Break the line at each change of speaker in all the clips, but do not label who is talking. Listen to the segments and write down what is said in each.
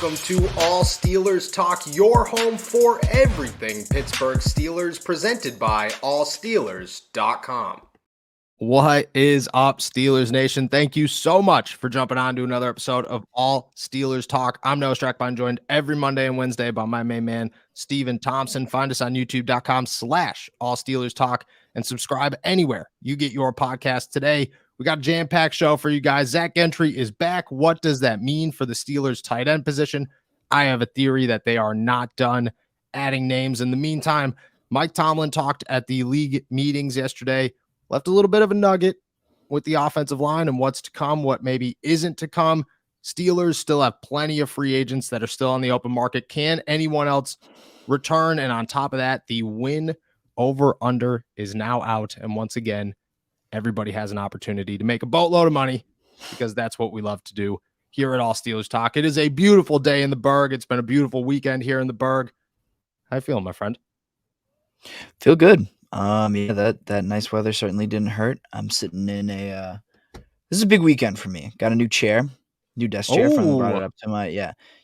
welcome to All Steelers Talk, your home for everything Pittsburgh Steelers, presented by allsteelers.com.
What is up, Steelers Nation? Thank you so much for jumping on to another episode of All Steelers Talk. I'm Noah Strackbine, joined every Monday and Wednesday by my main man, Steven Thompson. Find us on youtube.com/All Steelers Talk and subscribe anywhere you get your podcast. Today, we got a jam-packed show for you guys. Zach Gentry is back. What does that mean for the Steelers tight end position? I have a theory that they are not done adding names. In the meantime, Mike Tomlin talked at the league meetings yesterday, left a little bit of a nugget with the offensive line and what's to come, what maybe isn't to come. Steelers still have plenty of free agents that are still on the open market. Can anyone else return? And on top of that, the win over-under is now out. And once again, everybody has an opportunity to make a boatload of money because that's what we love to do here at All Steelers Talk. It is a beautiful day in the Burgh. It's been a beautiful weekend here in the Burgh. How you feeling, my friend?
Feel good. Yeah, that nice weather certainly didn't hurt. I'm sitting in this is a big weekend for me. Got a new chair, new desk chair. Finally brought it up to my,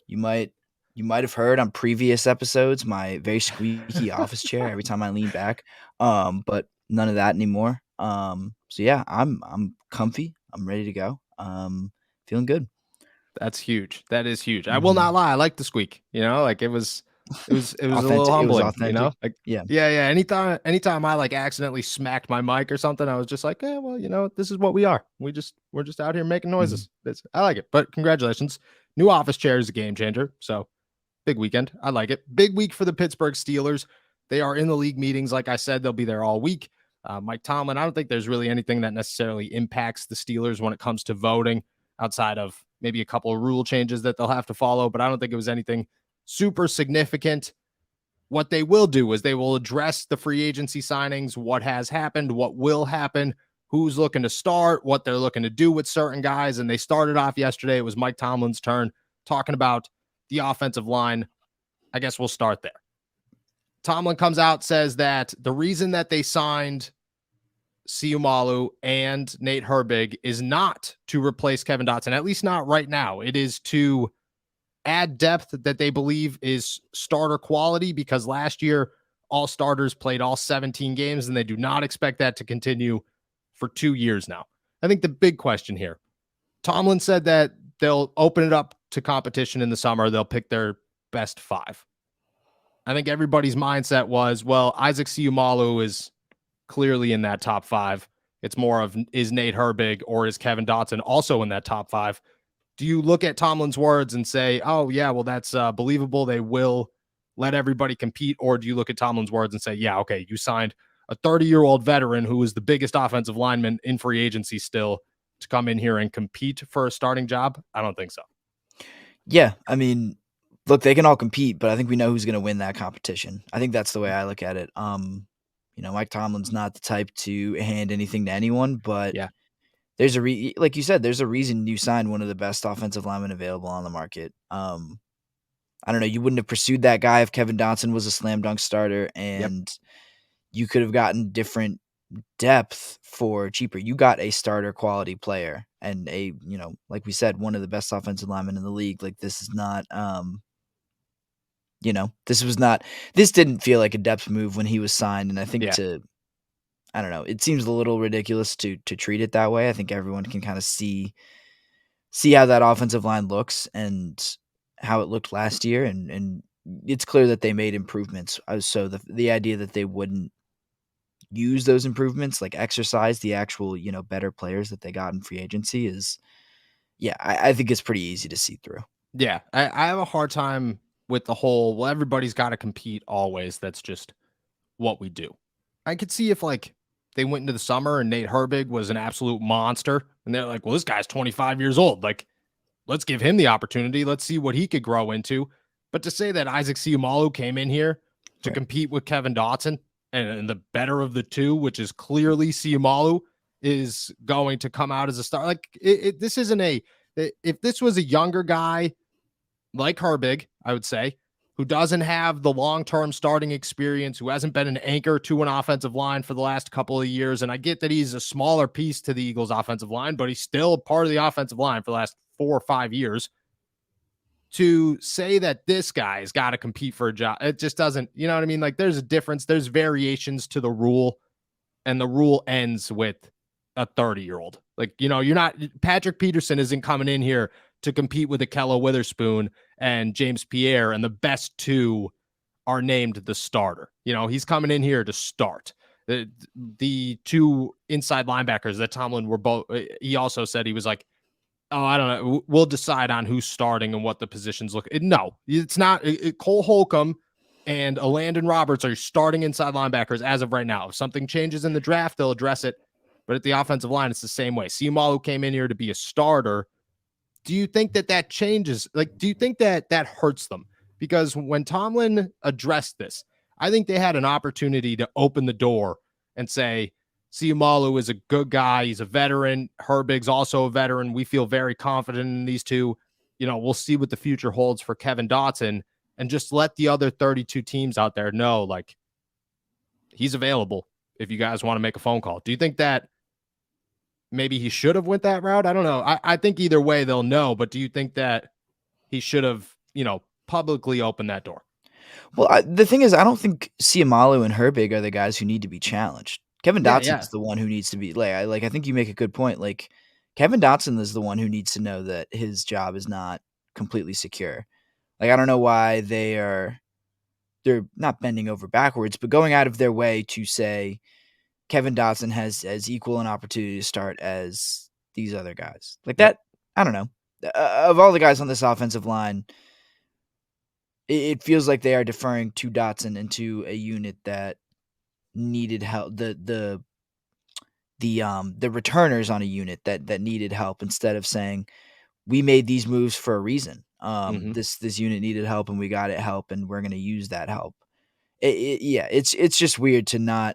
you might have heard on previous episodes, my very squeaky office chair every time I lean back. But none of that anymore. So yeah, I'm comfy. I'm ready to go. Feeling good.
That's huge. That is huge. I will not lie. I like the squeak, like it was a little humbling, like, yeah. Anytime I like accidentally smacked my mic or something, I was just like, well, this is what we are. We're just out here making noises. I like it, but congratulations. New office chair is a game changer. So big weekend. I like it. Big week for the Pittsburgh Steelers. They are in the league meetings. Like I said, they'll be there all week. Mike Tomlin, I don't think there's really anything that necessarily impacts the Steelers when it comes to voting outside of maybe a couple of rule changes that they'll have to follow, but I don't think it was anything super significant. What they will do is they will address the free agency signings, what has happened, what will happen, who's looking to start, what they're looking to do with certain guys. And they started off yesterday. It was Mike Tomlin's turn talking about the offensive line. I guess we'll start there. Tomlin comes out, says that the reason that they signed Siumalu and Nate Herbig is not to replace Kevin Dotson, at least not right now. It is to add depth that they believe is starter quality, because last year all starters played all 17 games and they do not expect that to continue for 2 years now. I think the big question here, Tomlin said that they'll open it up to competition in the summer. They'll pick their best 5. I think everybody's mindset was, well, Isaac Siumalu is clearly in that top 5. It's more of, is Nate Herbig or is Kevin Dotson also in that top 5? Do you look at Tomlin's words and say, oh, yeah, well, that's believable, they will let everybody compete? Or do you look at Tomlin's words and say, yeah, okay, you signed a 30-year-old veteran who is the biggest offensive lineman in free agency still to come in here and compete for a starting job? I don't think so.
Yeah, I mean, look, they can all compete, but I think we know who's going to win that competition. I think that's the way I look at it. Mike Tomlin's not the type to hand anything to anyone, but
yeah,
there's like you said, there's a reason you signed one of the best offensive linemen available on the market. I don't know. You wouldn't have pursued that guy if Kevin Dotson was a slam dunk starter, and you could have gotten different depth for cheaper. You got a starter quality player and like we said, one of the best offensive linemen in the league. Like, this is not, this didn't feel like a depth move when he was signed. And I think I don't know, it seems a little ridiculous to treat it that way. I think everyone can kind of see how that offensive line looks and how it looked last year. And it's clear that they made improvements. So the idea that they wouldn't use those improvements, like exercise the actual, better players that they got in free agency is, I think it's pretty easy to see through.
Yeah. I have a hard time with the whole, well, everybody's got to compete always. That's just what we do. I could see if they went into the summer and Nate Herbig was an absolute monster and they're like, well, this guy's 25 years old. Like, let's give him the opportunity. Let's see what he could grow into. But to say that Isaac Siumalu came in here to compete with Kevin Dotson and the better of the two, which is clearly Siumalu, is going to come out as a star. Like, this isn't if this was a younger guy like Herbig, I would say, who doesn't have the long-term starting experience, who hasn't been an anchor to an offensive line for the last couple of years. And I get that he's a smaller piece to the Eagles offensive line, but he's still part of the offensive line for the last 4 or 5 years. to say that this guy's got to compete for a job, it just doesn't, you know what I mean? Like there's a difference. There's variations to the rule, and the rule ends with a 30-year-old. Like, you're not, Patrick Peterson isn't coming in here to compete with Akella Witherspoon and James Pierre, and the best two are named the starter. He's coming in here to start. The two inside linebackers that Tomlin were both, he also said, he was like, oh, I don't know, we'll decide on who's starting and what the positions look. No, it's not. Cole Holcomb and Landon Roberts are starting inside linebackers as of right now. If something changes in the draft, they'll address it. But at the offensive line, it's the same way. Siumalu came in here to be a starter. Do you think that changes? Like, do you think that hurts them? Because when Tomlin addressed this, I think they had an opportunity to open the door and say, Siumalu is a good guy. He's a veteran. Herbig's also a veteran. We feel very confident in these two. We'll see what the future holds for Kevin Dotson, and just let the other 32 teams out there know, like, he's available if you guys want to make a phone call. Do you think that maybe he should have went that route? I don't know. I think either way they'll know, but do you think that he should have, publicly opened that door?
Well, the thing is, I don't think Siumalu and Herbig are the guys who need to be challenged. Kevin Dotson is the one who needs to be I think you make a good point. Like, Kevin Dotson is the one who needs to know that his job is not completely secure. Like, I don't know why they're not bending over backwards, but going out of their way to say Kevin Dotson has as equal an opportunity to start as these other guys. Like that, I don't know. Of all the guys on this offensive line, it feels like they are deferring to Dotson into a unit that needed help. The returners on a unit that needed help, instead of saying, we made these moves for a reason. This unit needed help and we got it help, and we're going to use that help. It's just weird to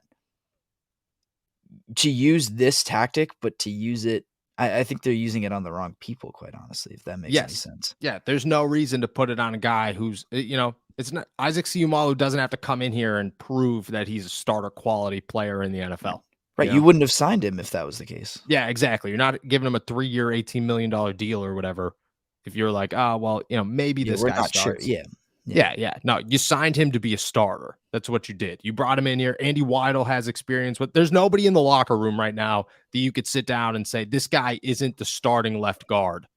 use this tactic, but to use it, I think they're using it on the wrong people, quite honestly, if that makes any sense.
Yeah, there's no reason to put it on a guy who's, it's not, Isaac Siumalu doesn't have to come in here and prove that he's a starter quality player in the NFL.
Right, you wouldn't have signed him if that was the case.
Yeah, exactly. You're not giving him a 3-year, $18 million deal or whatever. If you're like, oh, well, maybe this guy starts.
Sure.
Yeah. No, you signed him to be a starter. That's what you did. You brought him in here. Andy Weidel has experience, but there's nobody in the locker room right now that you could sit down and say, this guy isn't the starting left guard.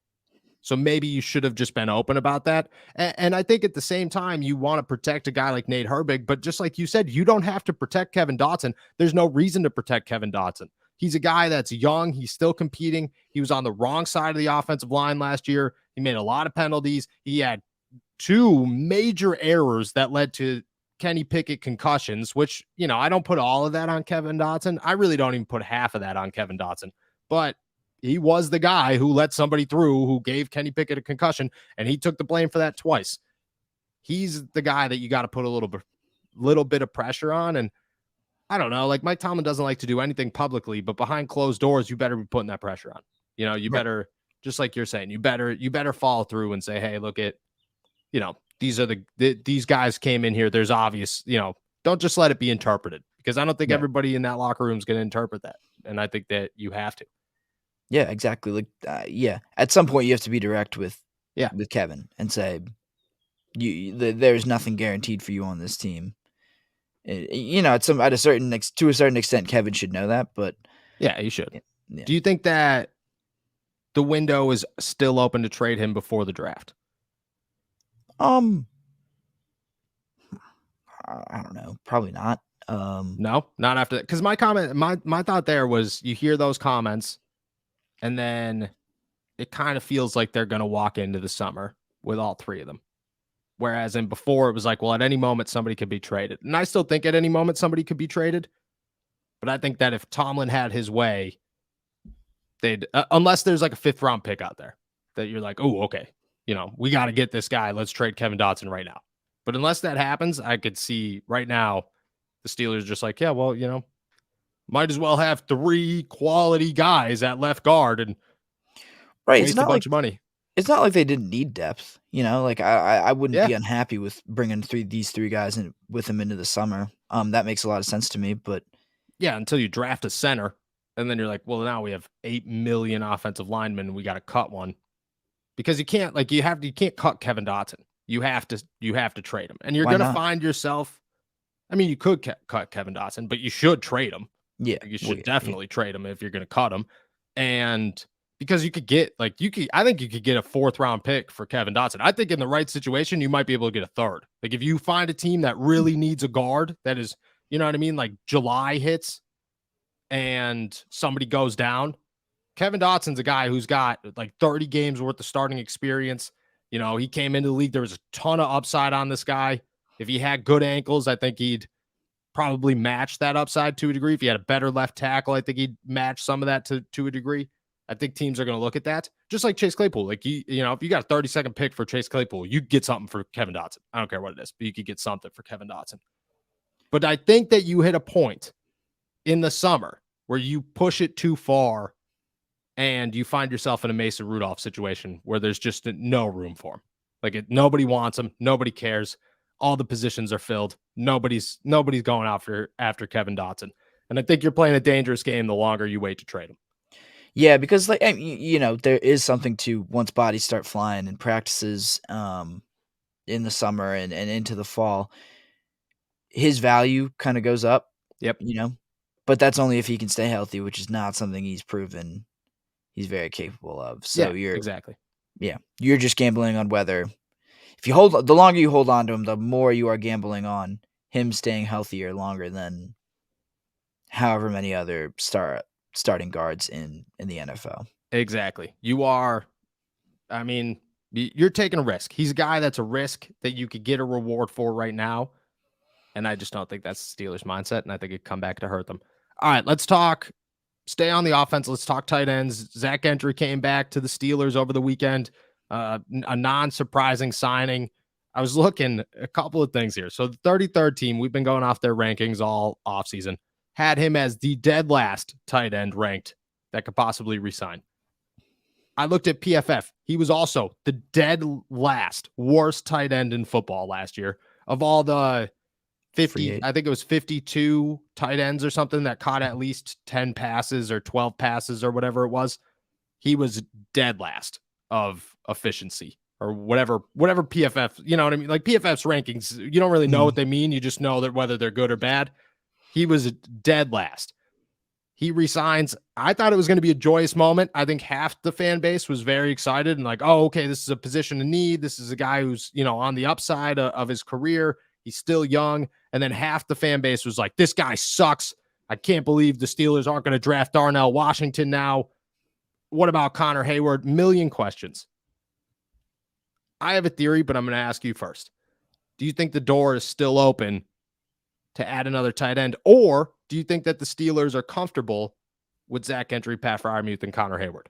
So maybe you should have just been open about that. And I think at the same time, you want to protect a guy like Nate Herbig, but just like you said, you don't have to protect Kevin Dotson. There's no reason to protect Kevin Dotson. He's a guy that's young. He's still competing. He was on the wrong side of the offensive line last year. He made a lot of penalties. He had 2 major errors that led to Kenny Pickett concussions, which, I don't put all of that on Kevin Dotson. I really don't even put half of that on Kevin Dotson, but he was the guy who let somebody through who gave Kenny Pickett a concussion, and he took the blame for that twice. He's the guy that you got to put a little bit of pressure on. And I don't know, like Mike Tomlin doesn't like to do anything publicly, but behind closed doors, you better be putting that pressure on. You better, just like you're saying, you better follow through and say, hey, look at, these are these guys came in here. There's obvious, don't just let it be interpreted, because I don't think everybody in that locker room is going to interpret that. And I think that you have to.
Yeah, exactly. Like, at some point you have to be direct with Kevin and say, there's nothing guaranteed for you on this team. To a certain extent, Kevin should know that, but
yeah, he should. Yeah. Do you think that the window is still open to trade him before the draft?
I don't know. Probably not.
No, not after that. Because my thought there was, you hear those comments, and then it kind of feels like they're going to walk into the summer with all 3 of them. Whereas before it was like, well, at any moment somebody could be traded. And I still think at any moment somebody could be traded. But I think that if Tomlin had his way, they'd, unless there's like a 5th round pick out there that you're like, oh, okay, we got to get this guy. Let's trade Kevin Dotson right now. But unless that happens, I could see right now the Steelers just like, yeah, well, might as well have 3 quality guys at left guard and waste a bunch of money.
It's not like they didn't need depth, like I wouldn't be unhappy with bringing these 3 guys in with them into the summer. That makes a lot of sense to me, but
yeah, until you draft a center and then you're like, well, now we have 8 million offensive linemen and we got to cut one because you can't cut Kevin Dotson. You have to trade him, and you're going to find yourself. I mean, you could cut Kevin Dotson, but you should trade him.
Yeah,
you should definitely trade him if you're going to cut him, and because you could get I think you could get a 4th round pick for Kevin Dotson. I think in the right situation, you might be able to get a 3rd. Like if you find a team that really needs a guard, that is, you know what I mean? Like July hits and somebody goes down. Kevin Dotson's a guy who's got like 30 games worth of starting experience. You know, he came into the league. There was a ton of upside on this guy. If he had good ankles, I think he'd probably match that upside to a degree. If he had a better left tackle, I think he'd match some of that to a degree. I think teams are going to look at that. Just like Chase Claypool. Like, you know, if you got a 32nd pick for Chase Claypool, you get something for Kevin Dotson. I don't care what it is, but you could get something for Kevin Dotson. But I think that you hit a point in the summer where you push it too far and you find yourself in a Mason Rudolph situation where there's just no room for him. Like nobody wants him. Nobody cares. All the positions are filled. Nobody's going after Kevin Dotson. And I think you're playing a dangerous game the longer you wait to trade him.
Yeah, because like you know, there is something to once bodies start flying and practices in the summer and into the fall, his value kind of goes up.
Yep.
You know, but that's only if he can stay healthy, which is not something he's proven he's very capable of. So
you're
just gambling on whether the longer you hold on to him, the more you are gambling on him staying healthier longer than however many other starting guards in the NFL.
Exactly. You are, I mean, you're taking a risk. He's a guy that's a risk that you could get a reward for right now. And I just don't think that's the Steelers' mindset. And I think it'd come back to hurt them. All right, let's stay on the offense. Let's talk tight ends. Zach Gentry came back to the Steelers over the weekend. A non-surprising signing. I was looking a couple of things here. So the 33rd team, we've been going off their rankings all offseason, had him as the dead last tight end ranked that could possibly resign. I looked at PFF. He was also the dead last worst tight end in football last year. Of all the 50, I think it was 52 tight ends or something that caught at least 10 passes or 12 passes or whatever it was. He was dead last of efficiency or whatever PFF, you know what I mean? Like PFF's rankings, you don't really know what they mean. You just know that whether they're good or bad. He was dead last. He resigns. I thought it was going to be a joyous moment. I think half the fan base was very excited and like, oh, okay, this is a position of need. This is a guy who's, you know, on the upside of his career. He's still young. And then half the fan base was like, this guy sucks. I can't believe the Steelers aren't going to draft Darnell Washington now. What about Connor Hayward? Million questions. I have a theory, but I'm going to ask you first. Do you think the door is still open to add another tight end, or do you think that the Steelers are comfortable with Zach Gentry, Pat Freiermuth, and Connor Hayward?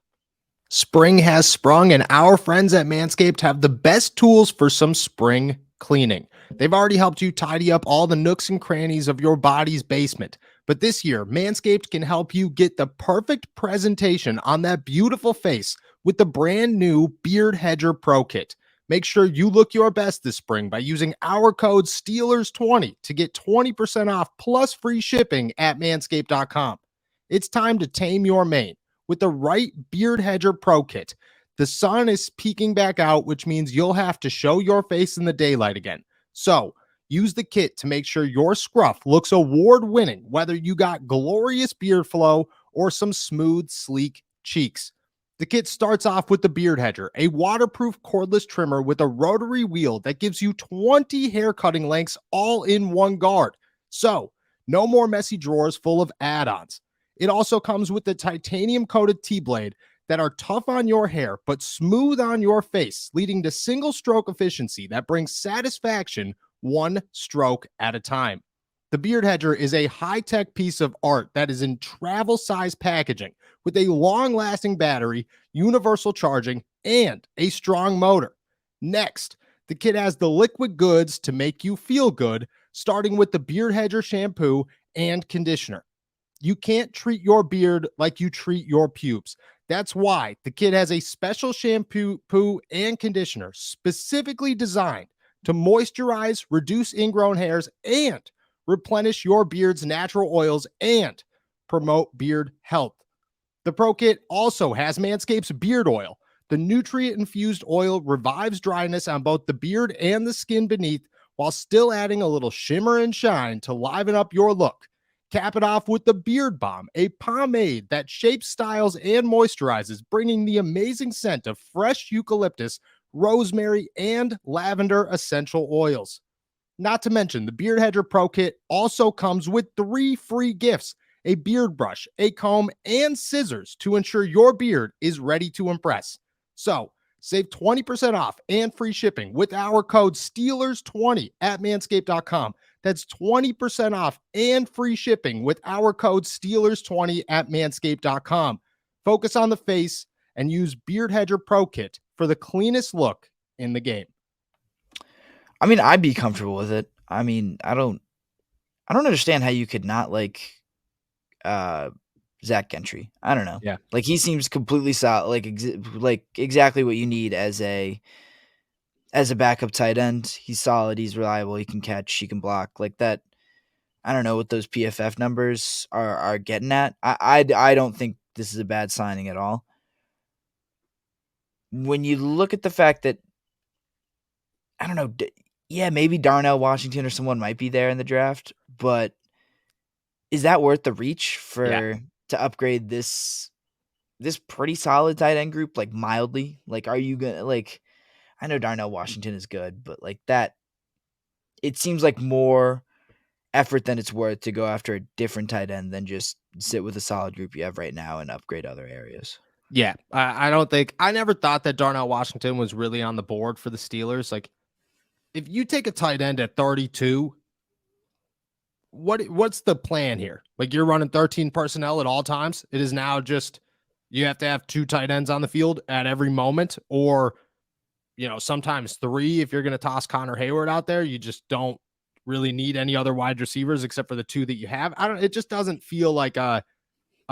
Spring has sprung, and our friends at Manscaped have the best tools for some spring cleaning. They've already helped you tidy up all the nooks and crannies of your body's basement. But this year, Manscaped can help you get the perfect presentation on that beautiful face with the brand new Beard Hedger Pro Kit. Make sure you look your best this spring by using our code STEELERS20 to get 20% off plus free shipping at manscaped.com. It's time to tame your mane with the right Beard Hedger Pro Kit. The sun is peeking back out, which means you'll have to show your face in the daylight again. So use the kit to make sure your scruff looks award-winning, whether you got glorious beard flow or some smooth, sleek cheeks. The kit starts off with the Beard Hedger, a waterproof cordless trimmer with a rotary wheel that gives you 20 hair cutting lengths all in one guard. So, no more messy drawers full of add-ons. It also comes with the titanium-coated T-blade that are tough on your hair but smooth on your face, leading to single-stroke efficiency that brings satisfaction one stroke at a time. The Beard Hedger is a high-tech piece of art that is in travel-size packaging with a long-lasting battery, universal charging, and a strong motor. Next, the kit has the liquid goods to make you feel good, starting with the Beard Hedger shampoo and conditioner. You can't treat your beard like you treat your pubes. That's why the kit has a special shampoo and conditioner specifically designed to moisturize, reduce ingrown hairs, and replenish your beard's natural oils and promote beard health. The Pro Kit also has Manscaped's beard oil, The nutrient-infused oil revives dryness on both the beard and the skin beneath while still adding a little shimmer and shine to liven up your look. Cap it off with the Beard Balm, a pomade that shapes, styles, and moisturizes, bringing the amazing scent of fresh eucalyptus, rosemary, and lavender essential oils. Not to mention, the Beard Hedger Pro Kit also comes with 3 free gifts: a beard brush, a comb, and scissors to ensure your beard is ready to impress. So, save 20% off and free shipping with our code STEELERS20 at manscaped.com. That's 20% off and free shipping with our code STEELERS20 at manscaped.com. Focus on the face and use Beard Hedger Pro Kit for the cleanest look in the game.
I mean, I'd be comfortable with it. I mean, I don't understand how you could not like Zach Gentry. I don't know.
Yeah.
Like, he seems completely solid, like exactly what you need as a backup tight end. He's solid, he's reliable, he can catch, he can block. Like that. I don't know what those PFF numbers are getting at. I don't think this is a bad signing at all. When you look at the fact that, I don't know, yeah, maybe Darnell Washington or someone might be there in the draft, but is that worth the reach to upgrade this pretty solid tight end group, like mildly? Like, are you gonna, like, I know Darnell Washington is good, but like that, it seems like more effort than it's worth to go after a different tight end than just sit with a solid group you have right now and upgrade other areas.
Yeah, I never thought that Darnell Washington was really on the board for the Steelers. Like, if you take a tight end at 32, what's the plan here? Like, you're running 13 personnel at all times. It is now just you have to have 2 tight ends on the field at every moment, or sometimes 3 if you're going to toss Connor Hayward out there. You just don't really need any other wide receivers except for the 2 that you have. It just doesn't feel like a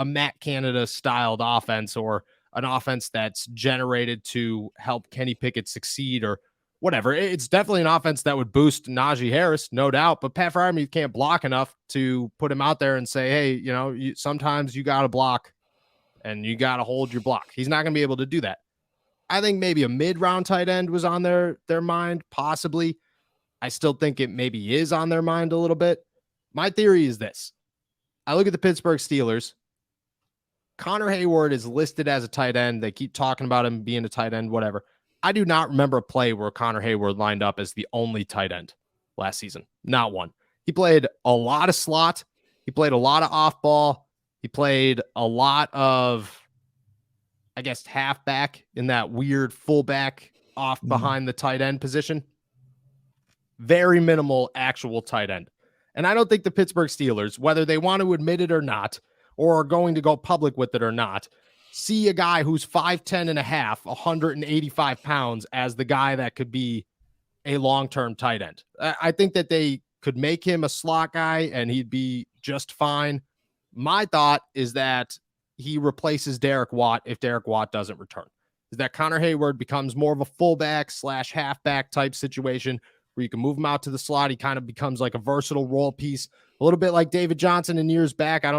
Matt Canada styled offense, or an offense that's generated to help Kenny Pickett succeed, or whatever. It's definitely an offense that would boost Najee Harris, no doubt, but Pat Freiermuth can't block enough to put him out there and say, hey, sometimes you got to block and you got to hold your block. He's not going to be able to do that. I think maybe a mid-round tight end was on their mind, possibly. I still think it maybe is on their mind a little bit. My theory is this. I look at the Pittsburgh Steelers. Connor Hayward is listed as a tight end. They keep talking about him being a tight end, whatever. I do not remember a play where Connor Hayward lined up as the only tight end last season. Not one. He played a lot of slot. He played a lot of off ball. He played a lot of, I guess, halfback in that weird fullback off behind the tight end position. Very minimal actual tight end. And I don't think the Pittsburgh Steelers, whether they want to admit it or not, or are going to go public with it or not, see a guy who's 5'10 and a half, 185 pounds as the guy that could be a long-term tight end. I think that they could make him a slot guy and he'd be just fine. My thought is that he replaces Derek Watt if Derek Watt doesn't return. Is that Connor Hayward becomes more of a fullback / halfback type situation where you can move him out to the slot. He kind of becomes like a versatile role piece, a little bit like David Johnson in years back. I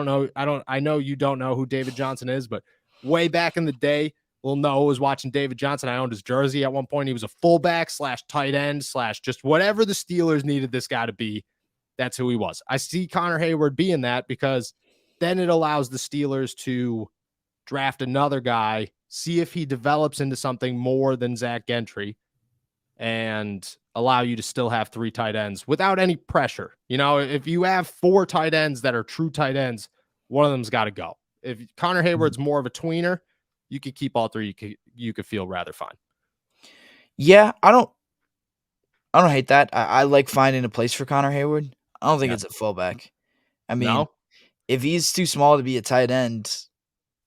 know you don't know who David Johnson is, but way back in the day, Lil Noah was watching David Johnson. I owned his jersey at one point. He was a fullback / tight end / just whatever the Steelers needed this guy to be. That's who he was. I see Connor Hayward being that, because then it allows the Steelers to draft another guy, see if he develops into something more than Zach Gentry, and allow you to still have 3 tight ends without any pressure. If you have 4 tight ends that are true tight ends, one of them's got to go. If Connor Hayward's more of a tweener, you could keep all 3. You could feel rather fine.
Yeah, I don't hate that. I like finding a place for Connor Hayward. I don't think it's a fullback. I mean, if he's too small to be a tight end,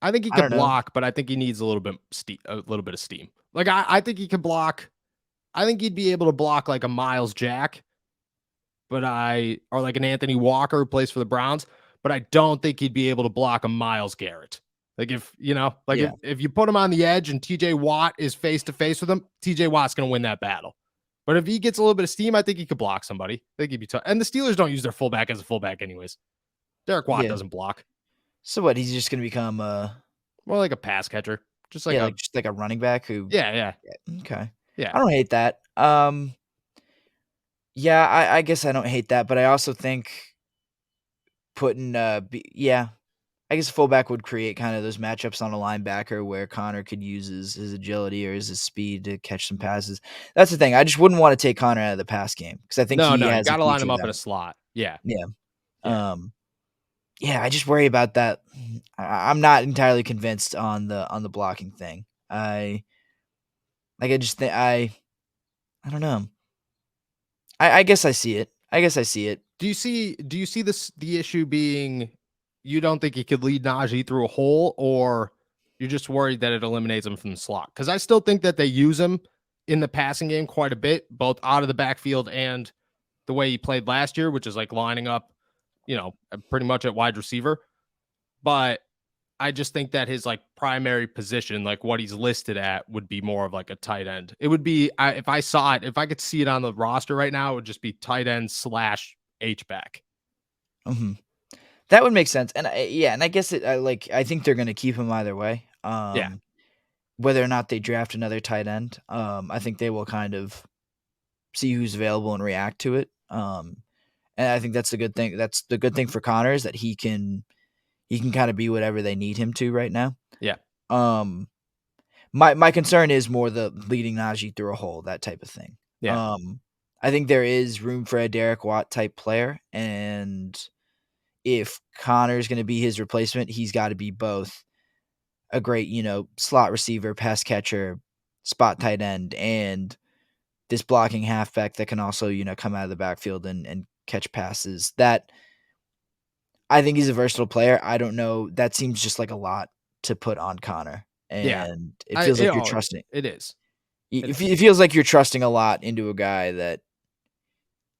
I think he could block, but I think he needs a little bit of steam. Like, I think he could block. I think he'd be able to block like a Miles Jack, or like an Anthony Walker who plays for the Browns, but I don't think he'd be able to block a Myles Garrett. Like, if you put him on the edge and TJ Watt is face to face with him, TJ Watt's going to win that battle. But if he gets a little bit of steam, I think he could block somebody. I think he'd be tough. And the Steelers don't use their fullback as a fullback anyways. Derek Watt doesn't block.
So what? He's just going to become
more like a pass catcher. just like
a running back who.
Yeah.
Okay.
Yeah.
I don't hate that. Yeah, I guess I don't hate that, but I also think putting I guess fullback would create kind of those matchups on a linebacker where Connor could use his agility or his speed to catch some passes. That's the thing. I just wouldn't want to take Connor out of the pass game because I think
No,
he
you
has a
gotta line him
future
up in
there.
a slot. Yeah.
Yeah. Yeah, I just worry about that. I'm not entirely convinced on the blocking thing. I just think I don't know. I guess I see it.
Do you see the issue being you don't think he could lead Najee through a hole, or you're just worried that it eliminates him from the slot? Because I still think that they use him in the passing game quite a bit, both out of the backfield and the way he played last year, which is like lining up, pretty much at wide receiver. But I just think that his like primary position, like what he's listed at, would be more of like a tight end. It would be if I saw it, if I could see it on the roster right now, it would just be tight end / H back.
Mm-hmm. That would make sense, and I guess I think they're going to keep him either way.
Yeah.
Whether or not they draft another tight end, I think they will kind of see who's available and react to it. And I think that's a good thing. That's the good thing for Connor is that he can kind of be whatever they need him to right now.
Yeah.
My concern is more the leading Najee through a hole, that type of thing.
Yeah.
I think there is room for a Derek Watt type player, and if Connor's going to be his replacement, he's got to be both a great, slot receiver, pass catcher, spot tight end, and this blocking halfback that can also, come out of the backfield and catch passes. That I think he's a versatile player. I don't know. That seems just like a lot to put on Connor. And it feels like you're trusting.
It is.
It feels like you're trusting a lot into a guy that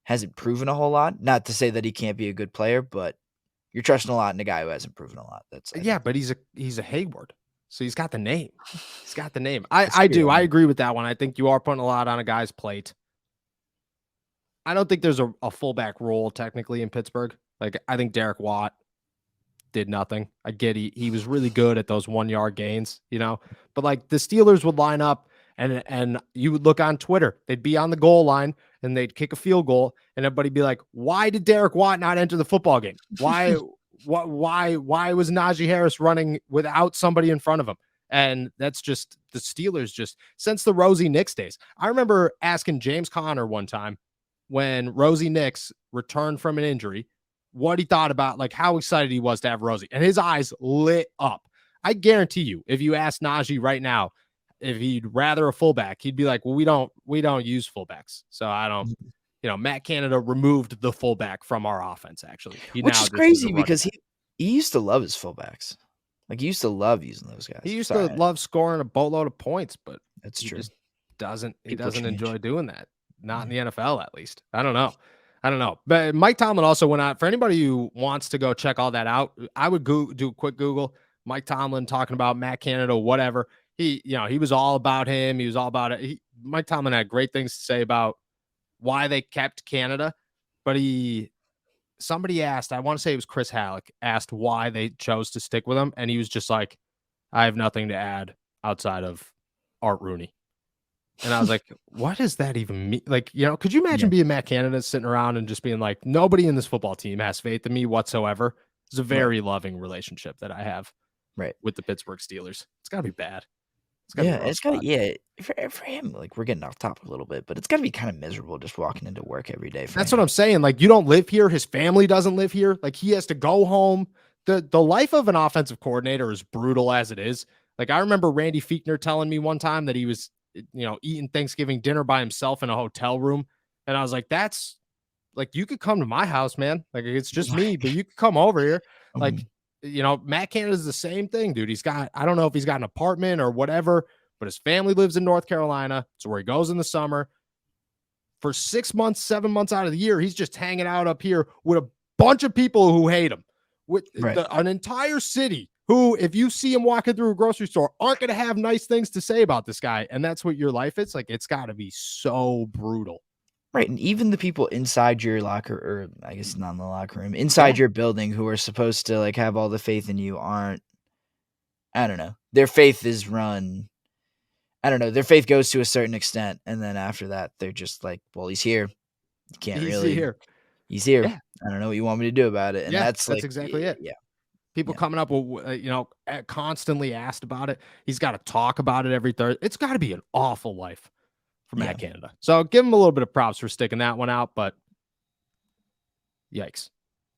hasn't proven a whole lot. Not to say that he can't be a good player, but you're trusting a lot in a guy who hasn't proven a lot.
But he's a Hayward. So he's got the name. He's got the name. I do. I agree with that one. I think you are putting a lot on a guy's plate. I don't think there's a fullback role technically in Pittsburgh. Like, I think Derek Watt did nothing. I get he was really good at those 1 yard gains, but like the Steelers would line up and you would look on Twitter, they'd be on the goal line and they'd kick a field goal and everybody'd be like, why did Derek Watt not enter the football game? Why was Najee Harris running without somebody in front of him? And that's just the Steelers just since the Rosie Nix days. I remember asking James Conner one time when Rosie Nix returned from an injury, what he thought about, like how excited he was to have Rosie, and his eyes lit up. I guarantee you, if you ask Najee right now if he'd rather a fullback, he'd be like, well, we don't use fullbacks. So I don't, Matt Canada removed the fullback from our offense, actually.
Which is crazy because he used to love his fullbacks. Like, he used to love using those guys.
He used to love scoring a boatload of points, but
that's true.
Just doesn't enjoy doing that. Not in the NFL, at least. I don't know. But Mike Tomlin also went out. For anybody who wants to go check all that out, I would do a quick Google. Mike Tomlin talking about Matt Canada, whatever. He was all about him. He was all about it. Mike Tomlin had great things to say about why they kept Canada, but somebody asked, I want to say it was Chris Halleck, asked why they chose to stick with him, and he was just like, I have nothing to add outside of Art Rooney. And I was like, what does that even mean? Like, could you imagine being Matt Canada sitting around and just being like, nobody in this football team has faith in me whatsoever? It's a very loving relationship that I have with the Pittsburgh Steelers. It's got to be bad.
It's got to for him, like, we're getting off topic a little bit, but it's got to be kind of miserable just walking into work every day.
That's what I'm saying. Like, you don't live here. His family doesn't live here. Like, he has to go home. The life of an offensive coordinator is brutal as it is. Like, I remember Randy Fichtner telling me one time that he was, eating Thanksgiving dinner by himself in a hotel room. And I was like, that's like, you could come to my house, man. Like, it's just me, but you could come over here. Like, Matt Canada's the same thing, dude. I don't know if he's got an apartment or whatever, but his family lives in North Carolina. So where he goes in the summer for 6 months, 7 months out of the year, he's just hanging out up here with a bunch of people who hate him, with an entire city who, if you see him walking through a grocery store, aren't going to have nice things to say about this guy. And that's what your life is. Like, it's got to be so brutal.
Right. And even the people inside your locker, or I guess not in the locker room, inside your building, who are supposed to like have all the faith in you, aren't I don't know. Their faith is run. I don't know. Their faith goes to a certain extent, and then after that, they're just like, "Well, he's here. You can't
He's
really.
here.
He's here.
Yeah.
I don't know what you want me to do about it." And that's like,
exactly it.
yeah.
People coming up with, constantly asked about it. He's got to talk about it every Thursday. It's got to be an awful life for Matt Canada. So give him a little bit of props for sticking that one out, but yikes.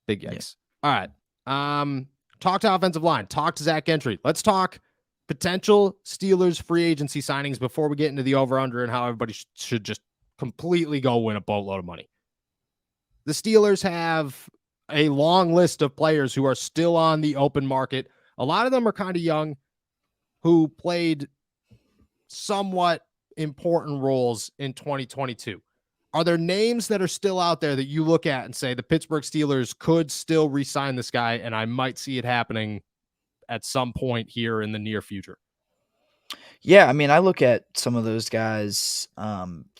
Big yikes. All right. Talk to offensive line. Talk to Zach Gentry. Let's talk potential Steelers free agency signings before we get into the over-under and how everybody should just completely go win a boatload of money. The Steelers have a long list of players who are still on the open market. A lot of them are kind of young, who played somewhat important roles in 2022. Are there names that are still out there that you look at and say the Pittsburgh Steelers could still re-sign this guy, and I might see it happening at some point here in the near future?
Yeah, I mean, I look at some of those guys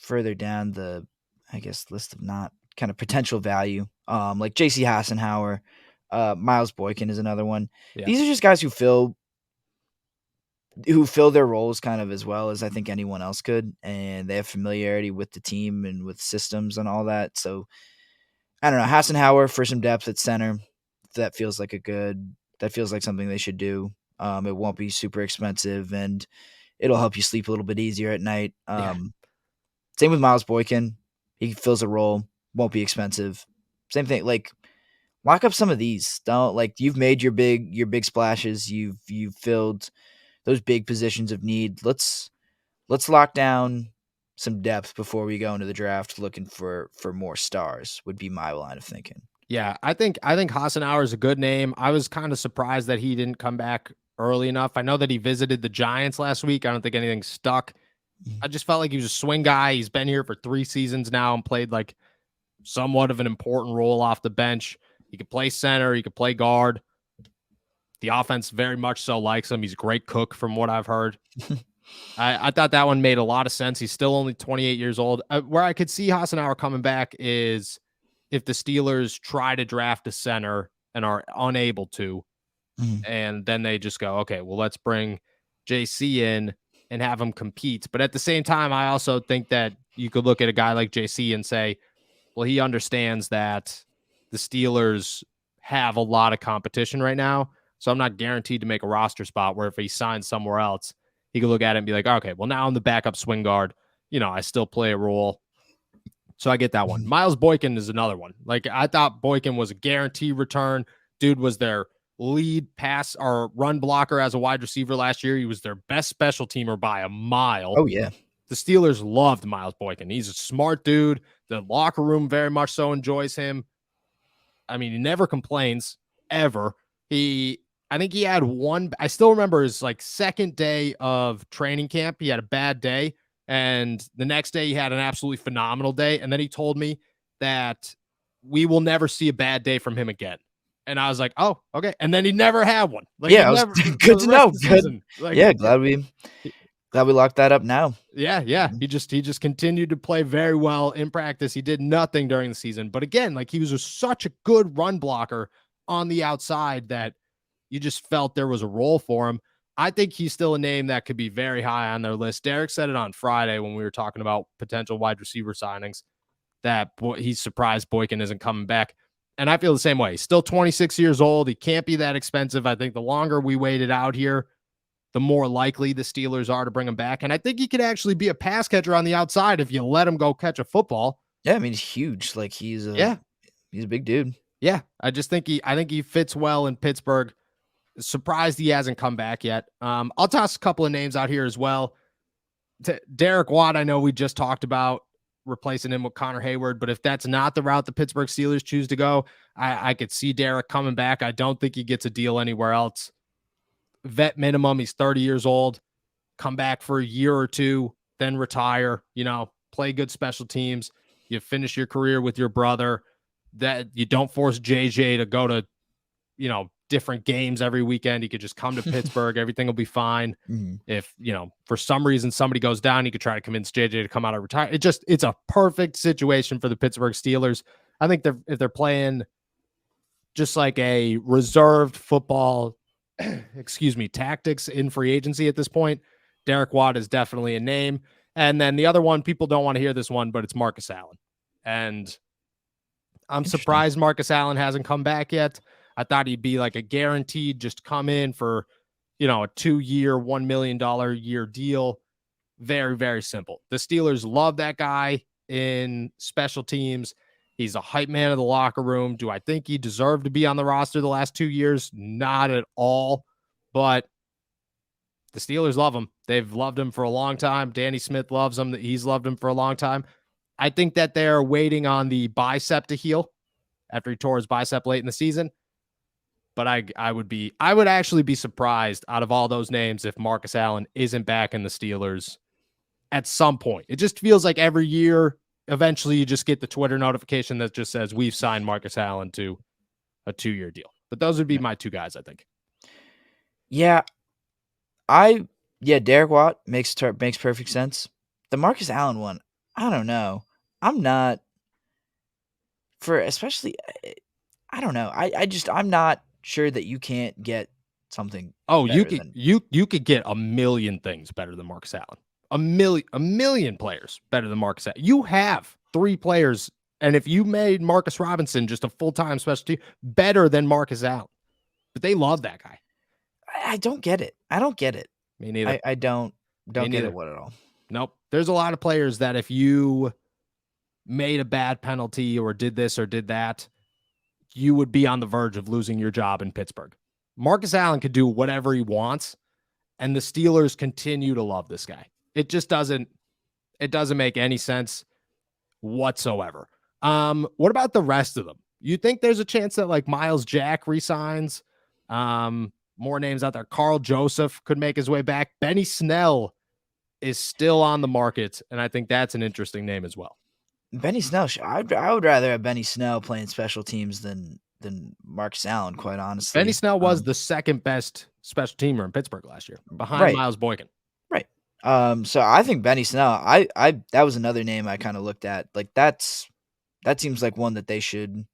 further down the, I guess, list of not kind of potential value, like J.C. Hassenauer, Miles Boykin is another one. Yeah. These are just guys who fill their roles kind of as well as I think anyone else could, and they have familiarity with the team and with systems and all that. So I don't know, Hassenauer for some depth at center. That feels like something they should do. It won't be super expensive, and it'll help you sleep a little bit easier at night. Same with Miles Boykin. He fills a role, won't be expensive. Same thing. Like, lock up some of these. Don't, like, you've made your big splashes. You've filled those big positions of need. Let's lock down some depth before we go into the draft looking for more stars, would be my line of thinking.
Yeah, I think Hassenauer is a good name. I was kind of surprised that he didn't come back early enough. I know that he visited the Giants last week. I don't think anything stuck. I just felt like he was a swing guy. He's been here for 3 seasons now and played like somewhat of an important role off the bench. He could play center. He could play guard. The offense very much so likes him. He's a great cook from what I've heard. I thought that one made a lot of sense. He's still only 28 years old. Where I could see Hassenauer coming back is if the Steelers try to draft a center and are unable to, and then they just go, okay, well, let's bring JC in and have him compete. But at the same time, I also think that you could look at a guy like JC and say, well, he understands that the Steelers have a lot of competition right now. So I'm not guaranteed to make a roster spot where if he signs somewhere else, he could look at it and be like, okay, well, now I'm the backup swing guard. I still play a role. So I get that one. Miles Boykin is another one. Like, I thought Boykin was a guarantee return. Dude was their lead pass or run blocker as a wide receiver last year. He was their best special teamer by a mile.
Oh, yeah.
The Steelers loved Miles Boykin. He's a smart dude. The locker room very much so enjoys him. I mean, he never complains, ever. I think he had one. I still remember his second day of training camp. He had a bad day. And the next day he had an absolutely phenomenal day. And then he told me that we will never see a bad day from him again. And I was like, oh, okay. And then he never had one.
Good to know. Good. Glad we locked that up now.
Yeah. He just continued to play very well in practice. He did nothing during the season. But again, he was such a good run blocker on the outside that you just felt there was a role for him. I think he's still a name that could be very high on their list. Derek said it on Friday when we were talking about potential wide receiver signings that he's surprised Boykin isn't coming back. And I feel the same way. He's still 26 years old. He can't be that expensive. I think the longer we wait it out here, the more likely the Steelers are to bring him back. And I think he could actually be a pass catcher on the outside if you let him go catch a football.
Yeah, I mean, he's huge. He's a big dude.
Yeah, I think he fits well in Pittsburgh. Surprised he hasn't come back yet. I'll toss a couple of names out here as well. Derek Watt, I know we just talked about replacing him with Connor Hayward, but if that's not the route the Pittsburgh Steelers choose to go, I could see Derek coming back. I don't think he gets a deal anywhere else. Vet minimum, he's 30 years old. Come back for a year or two, then retire, play good special teams. You finish your career with your brother. That you don't force JJ to go to, different games every weekend. He could just come to Pittsburgh. Everything will be fine. If, for some reason somebody goes down, you could try to convince JJ to come out and retire. It's a perfect situation for the Pittsburgh Steelers. I think if they're playing just like a reserved football excuse me, tactics in free agency at this point, Derek Watt is definitely a name. And then the other one, people don't want to hear this one, but it's Marcus Allen. And I'm surprised Marcus Allen hasn't come back yet. I thought he'd be like a guaranteed just come in for, a 2-year, $1 million year deal. Very, very simple. The Steelers love that guy in special teams. He's a hype man of the locker room. Do I think he deserved to be on the roster the last 2 years? Not at all. But the Steelers love him. They've loved him for a long time. Danny Smith loves him. He's loved him for a long time. I think that they're waiting on the bicep to heal after he tore his bicep late in the season. But I would actually be surprised out of all those names if Marcus Allen isn't back in the Steelers at some point. It just feels like every year, eventually you just get the Twitter notification that just says we've signed Marcus Allen to a 2-year deal. But those would be my two guys, I think.
Yeah. Derek Watt makes perfect sense. The Marcus Allen one, I don't know. I'm not I don't know. I'm not sure that you can't get something.
Oh, you could get a million things better than Marcus Allen. A million players better than Marcus Allen. You have 3 players, and if you made Marcus Robinson just a full-time specialty, better than Marcus Allen. But they love that guy.
I don't get it.
Me neither.
I don't get it at all.
Nope. There's a lot of players that if you made a bad penalty or did this or did that, you would be on the verge of losing your job in Pittsburgh. Marcus Allen could do whatever he wants, and the Steelers continue to love this guy. It just doesn't make any sense whatsoever. What about the rest of them? You think there's a chance that like Miles Jack resigns? More names out there. Carl Joseph could make his way back. Benny Snell is still on the market, and I think that's an interesting name as well.
Benny Snell, I would rather have Benny Snell playing special teams than Marcus Allen, quite honestly.
Benny Snell was the second best special teamer in Pittsburgh last year, behind Miles Boykin.
Right. So I think Benny Snell, I that was another name I kind of looked at. Like that seems like one that they should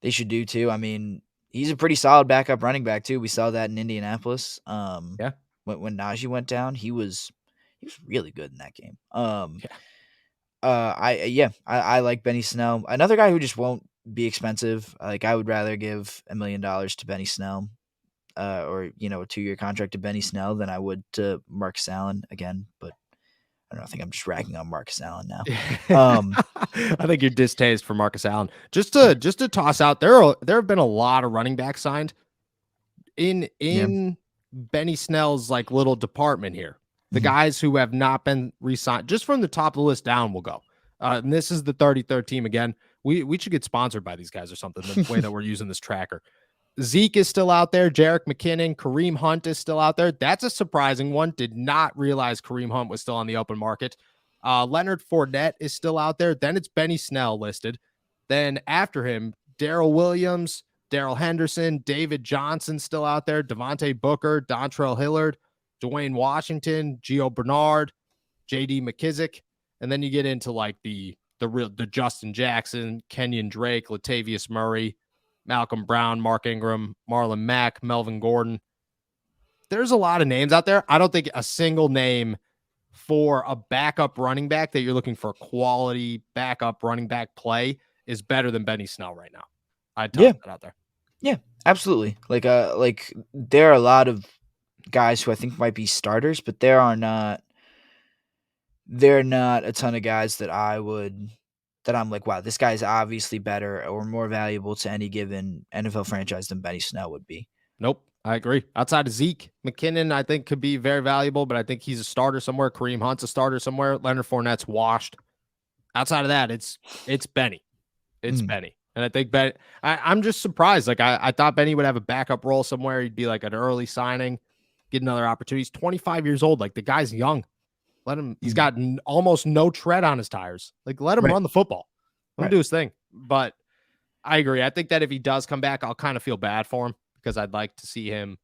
do too. I mean, he's a pretty solid backup running back too. We saw that in Indianapolis. When Najee went down, he was really good in that game. I like Benny Snell. Another guy who just won't be expensive. Like I would rather give $1 million to Benny Snell, or a 2-year contract to Benny Snell than I would to Marcus Allen again. But I don't know. I think I'm just ragging on Marcus Allen now.
I think your distaste for Marcus Allen. Just to toss out, there have been a lot of running backs signed in Benny Snell's like little department here. The guys who have not been re-signed, just from the top of the list down, will go. And this is the 33rd team again. We should get sponsored by these guys or something, the way that we're using this tracker. Zeke is still out there. Jerick McKinnon, Kareem Hunt is still out there. That's a surprising one. Did not realize Kareem Hunt was still on the open market. Leonard Fournette is still out there. Then it's Benny Snell listed. Then after him, Darrell Williams, Darrell Henderson, David Johnson still out there. Devontae Booker, Dontrell Hillard, Dwayne Washington, Gio Bernard, J.D. McKissick, and then you get into like the Justin Jackson, Kenyon Drake, Latavius Murray, Malcolm Brown, Mark Ingram, Marlon Mack, Melvin Gordon. There's a lot of names out there. I don't think a single name for a backup running back that you're looking for quality backup running back play is better than Benny Snell right now. I'd toss that out there.
Yeah, absolutely. Like there are a lot of guys who I think might be starters, but there are not a ton of guys that I'm like, wow, this guy's obviously better or more valuable to any given NFL franchise than Benny Snell would be.
Nope, I agree. Outside of Zeke, McKinnon, I think could be very valuable, but I think he's a starter somewhere. Kareem Hunt's a starter somewhere. Leonard Fournette's washed. Outside of that, it's Benny. It's Benny. And I think I'm just surprised. Like I thought Benny would have a backup role somewhere. He'd be like an early signing, get another opportunity. He's 25 years old. Like the guy's young. Let him. He's got almost no tread on his tires. Like let him run the football. Let him do his thing. But I agree. I think that if he does come back, I'll kind of feel bad for him because I'd like to see him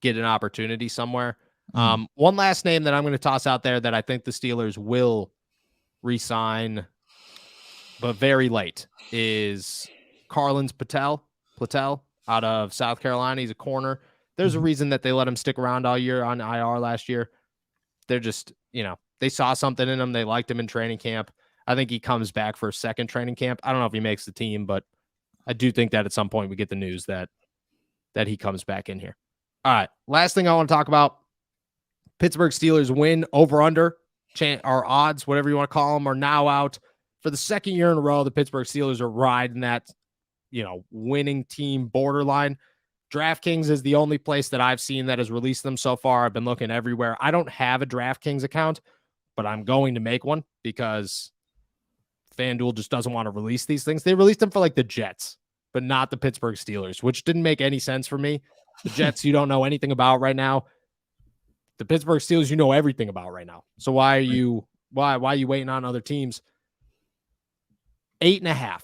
get an opportunity somewhere. One last name that I'm going to toss out there that I think the Steelers will re-sign, but very late, is Carlins Patel out of South Carolina. He's a corner. There's a reason that they let him stick around all year on IR last year. They're just, they saw something in him. They liked him in training camp. I think he comes back for a second training camp. I don't know if he makes the team, but I do think that at some point we get the news that he comes back in here. All right. Last thing I want to talk about, Pittsburgh Steelers win over under. Our odds, whatever you want to call them, are now out. For the second year in a row, the Pittsburgh Steelers are riding that, winning team borderline. DraftKings is the only place that I've seen that has released them so far. I've been looking everywhere. I don't have a DraftKings account, but I'm going to make one because FanDuel just doesn't want to release these things. They released them for like the Jets, but not the Pittsburgh Steelers, which didn't make any sense for me. The Jets, you don't know anything about right now. The Pittsburgh Steelers, you know everything about right now. So why are you waiting on other teams? 8.5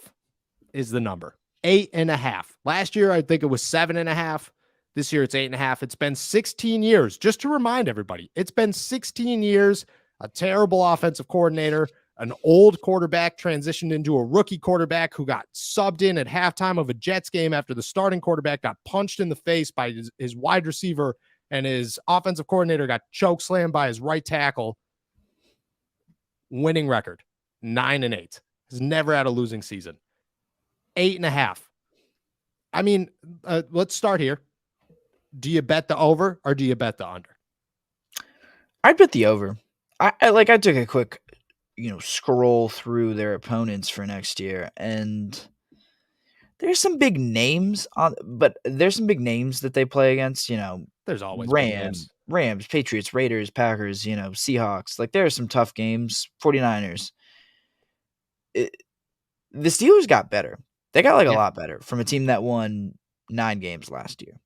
is the number. 8.5. Last year, I think it was 7.5. This year, it's 8.5. It's been 16 years. Just to remind everybody, it's been 16 years. A terrible offensive coordinator, an old quarterback transitioned into a rookie quarterback who got subbed in at halftime of a Jets game after the starting quarterback got punched in the face by his wide receiver, and his offensive coordinator got chokeslammed by his right tackle. Winning record, 9-8. Has never had a losing season. 8.5. I mean, let's start here. Do you bet the over or do you bet the under?
I'd bet the over. I took a quick, scroll through their opponents for next year, and there's some big names but there's some big names that they play against.
There's always
Rams, Patriots, Raiders, Packers, Seahawks. Like, there are some tough games. 49ers. The Steelers got better. They got a lot better from a team that won 9 games last year.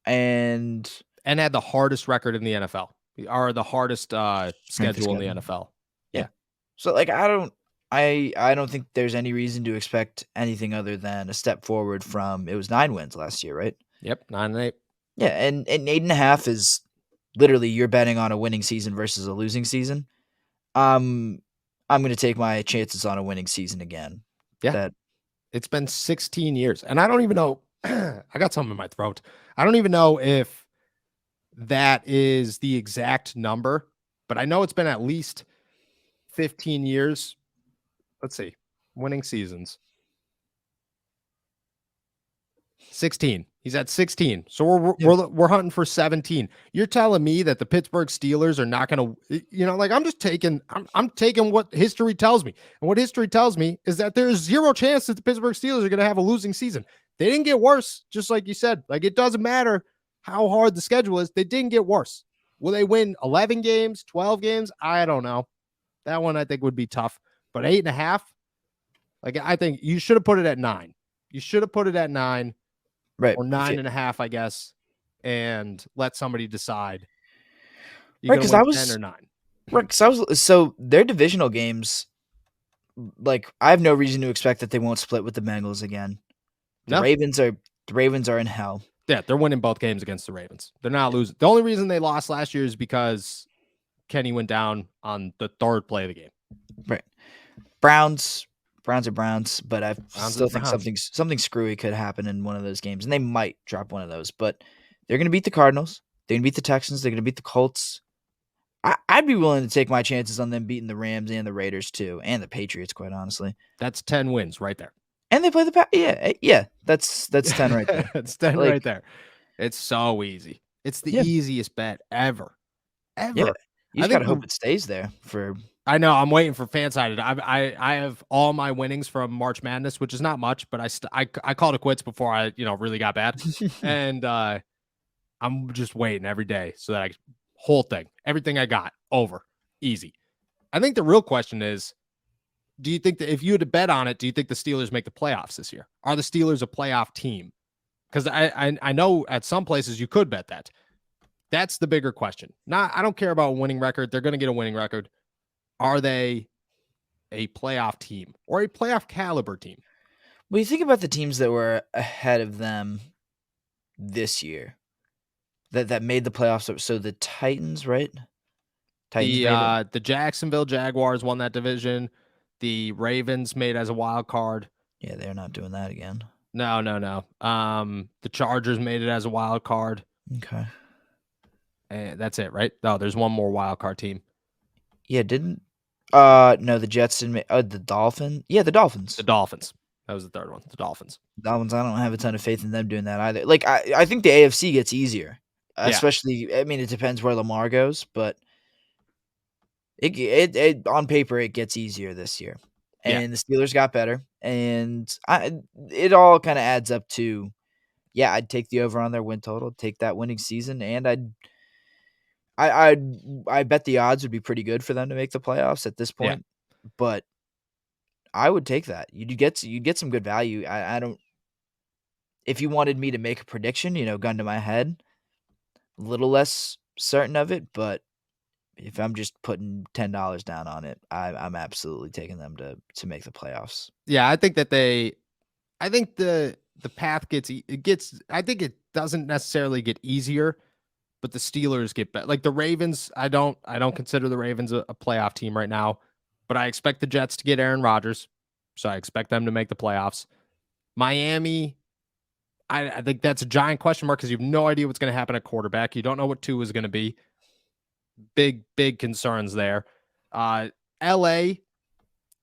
And
had the hardest record in the NFL. Or the hardest schedule in the NFL. Yeah.
So I don't think there's any reason to expect anything other than a step forward from, it was 9 wins last year, right?
Yep, 9-8.
Yeah, and 8.5 is literally you're betting on a winning season versus a losing season. I'm going to take my chances on a winning season again.
Yeah. It's been 16 years. And I don't even know. I got something in my throat. I don't even know if that is the exact number, but I know it's been at least 15 years. Let's see. Winning seasons. 16. He's at 16. So we're hunting for 17. You're telling me that the Pittsburgh Steelers are not going to, I'm taking what history tells me. And what history tells me is that there's zero chance that the Pittsburgh Steelers are going to have a losing season. They didn't get worse, just like you said. Like, it doesn't matter how hard the schedule is. They didn't get worse. Will they win 11 games, 12 games? I don't know. That one I think would be tough. But 8.5, I think you should have put it at 9. You should have put it at 9.
Right.
Or 9.5, I guess, and let somebody decide.
Right, because I was
10 or 9.
Right, because so their divisional games. Like, I have no reason to expect that they won't split with the Bengals again. The Ravens are in hell.
Yeah, they're winning both games against the Ravens. They're not losing. The only reason they lost last year is because Kenny went down on the third play of the game.
Right. Browns are Browns, but I still think something screwy could happen in one of those games, and they might drop one of those. But they're going to beat the Cardinals. They're going to beat the Texans. They're going to beat the Colts. I'd be willing to take my chances on them beating the Rams and the Raiders too, and the Patriots, quite honestly.
That's 10 wins right there.
And they play the yeah. That's 10 right there.
It's 10 right there. It's so easy. It's the easiest bet ever.
Yeah. You just gotta hope it stays there for.
I know. I'm waiting for FanSided. I have all my winnings from March Madness, which is not much, but I called it quits before I really got bad, and I'm just waiting every day so that whole thing, everything I got over easy. I think the real question is, do you think that if you had to bet on it, do you think the Steelers make the playoffs this year? Are the Steelers a playoff team? Because I know at some places you could bet that. That's the bigger question. I don't care about a winning record. They're going to get a winning record. Are they a playoff team or a playoff caliber team?
Well, you think about the teams that were ahead of them this year that made the playoffs. So the Titans, right?
The Jacksonville Jaguars won that division. The Ravens made as a wild card.
Yeah, they're not doing that again.
No. The Chargers made it as a wild card.
Okay.
And that's it, right? No, there's one more wild card team.
Yeah, no, the Jets didn't make the Dolphins. Yeah, the Dolphins.
The Dolphins. That was the third one. The Dolphins.
Dolphins, I don't have a ton of faith in them doing that either. Like I think the AFC gets easier. Especially, I mean, it depends where Lamar goes, but it on paper it gets easier this year. And the Steelers got better, and it all kind of adds up to, I'd take the over on their win total, take that winning season, and I bet the odds would be pretty good for them to make the playoffs at this point. But I would take that. You'd get some good value. I don't. If you wanted me to make a prediction, gun to my head, a little less certain of it, but if I'm just putting $10 down on it, I'm absolutely taking them to make the playoffs.
Yeah, I think that I think the path gets. I think it doesn't necessarily get easier, but the Steelers get better. Like the Ravens, I don't consider the Ravens a playoff team right now, but I expect the Jets to get Aaron Rodgers, so I expect them to make the playoffs. Miami, I think that's a giant question mark because you have no idea what's going to happen at quarterback. You don't know what Tua is going to be. Big concerns there. LA,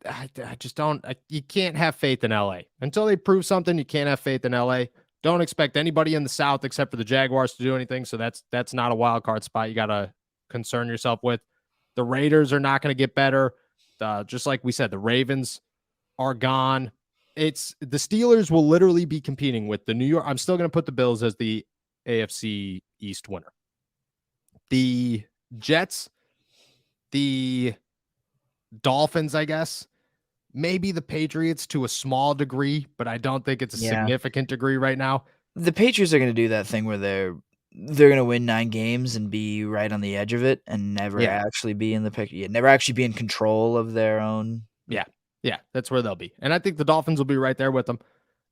I just don't. You can't have faith in LA until they prove something. You can't have faith in LA. Don't expect anybody in the South except for the Jaguars to do anything. So that's not a wild card spot you got to concern yourself with. The Raiders are not going to get better. Just like we said, the Ravens are gone. It's the Steelers will literally be competing with the New York. I'm still going to put the Bills as the AFC East winner. The Jets, the Dolphins, I guess, maybe the Patriots to a small degree, but I don't think it's a significant degree right now.
The Patriots are going to do that thing where they're going to win 9 games and be right on the edge of it and never actually be in the picture. Never actually be in control of their own.
Yeah, that's where they'll be. And I think the Dolphins will be right there with them.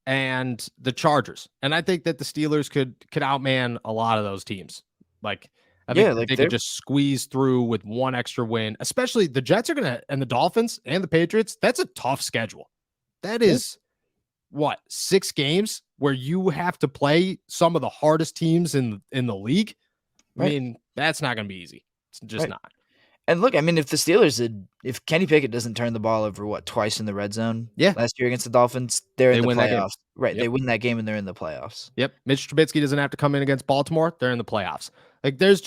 And the Chargers. And I think that the Steelers could outman a lot of those teams. Like, I think they could just squeeze through with one extra win, especially the Jets are going to, and the Dolphins and the Patriots. That's a tough schedule. That is 6 games where you have to play some of the hardest teams in the league. Right. I mean, that's not going to be easy. It's just not.
And look, I mean, if Kenny Pickett doesn't turn the ball over, twice in the red zone last year against the Dolphins, they're in the playoffs. Right. Yep. They win that game and they're in the playoffs.
Yep. Mitch Trubisky doesn't have to come in against Baltimore. They're in the playoffs. Like there's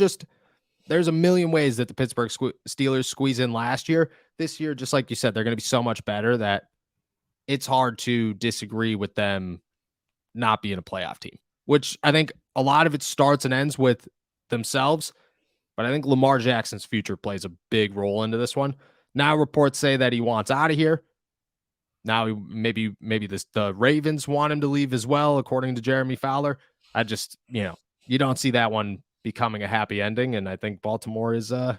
a million ways that the Pittsburgh Steelers squeeze in last year. This year, just like you said, they're going to be so much better that it's hard to disagree with them not being a playoff team, which I think a lot of it starts and ends with themselves. But I think Lamar Jackson's future plays a big role into this one. Now reports say that he wants out of here. Now maybe the Ravens want him to leave as well, according to Jeremy Fowler. I just, you don't see that one becoming a happy ending, and I think Baltimore is in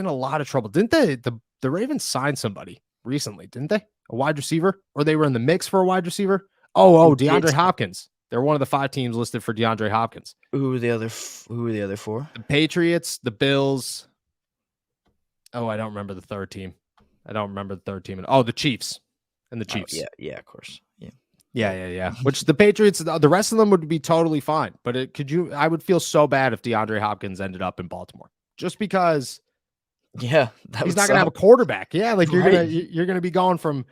a lot of trouble. Didn't the Ravens sign somebody recently? Didn't they? A wide receiver, or they were in the mix for a wide receiver? DeAndre Hopkins. They're one of the 5 teams listed for DeAndre Hopkins.
Who are the other 4?
The Patriots, the Bills. Oh, I don't remember the third team. The Chiefs and the Chiefs.
Oh, yeah, of course.
Yeah. Which the Patriots, the rest of them would be totally fine. But I would feel so bad if DeAndre Hopkins ended up in Baltimore, just because.
Yeah,
he's not going to have a quarterback. Yeah, like you're gonna be going from.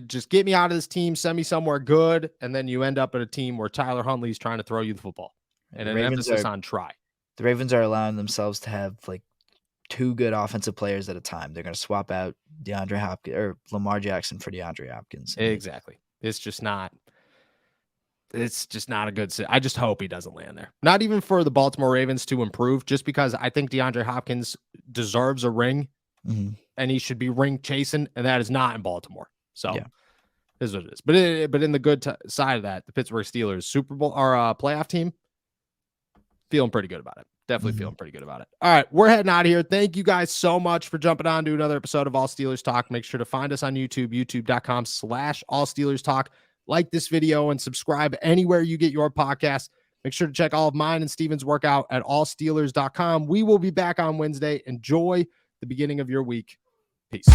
Just get me out of this team, send me somewhere good, and then you end up at a team where Tyler Huntley's trying to throw you the football, and an emphasis on try.
The Ravens are allowing themselves to have 2 good offensive players at a time. They're going to swap out DeAndre Hopkins or Lamar Jackson for DeAndre Hopkins.
Exactly. It's just not a good. I just hope he doesn't land there. Not even for the Baltimore Ravens to improve, just because I think DeAndre Hopkins deserves a ring, and he should be ring chasing, and that is not in Baltimore. So, this is what it is. But in the good side of that, the Pittsburgh Steelers Super Bowl or playoff team, feeling pretty good about it. Definitely feeling pretty good about it. All right, we're heading out of here. Thank you guys so much for jumping on to another episode of All Steelers Talk. Make sure to find us on YouTube, youtube.com/All Steelers Talk. Like this video and subscribe anywhere you get your podcast. Make sure to check all of mine and Steven's workout at allsteelers.com. We will be back on Wednesday. Enjoy the beginning of your week. Peace.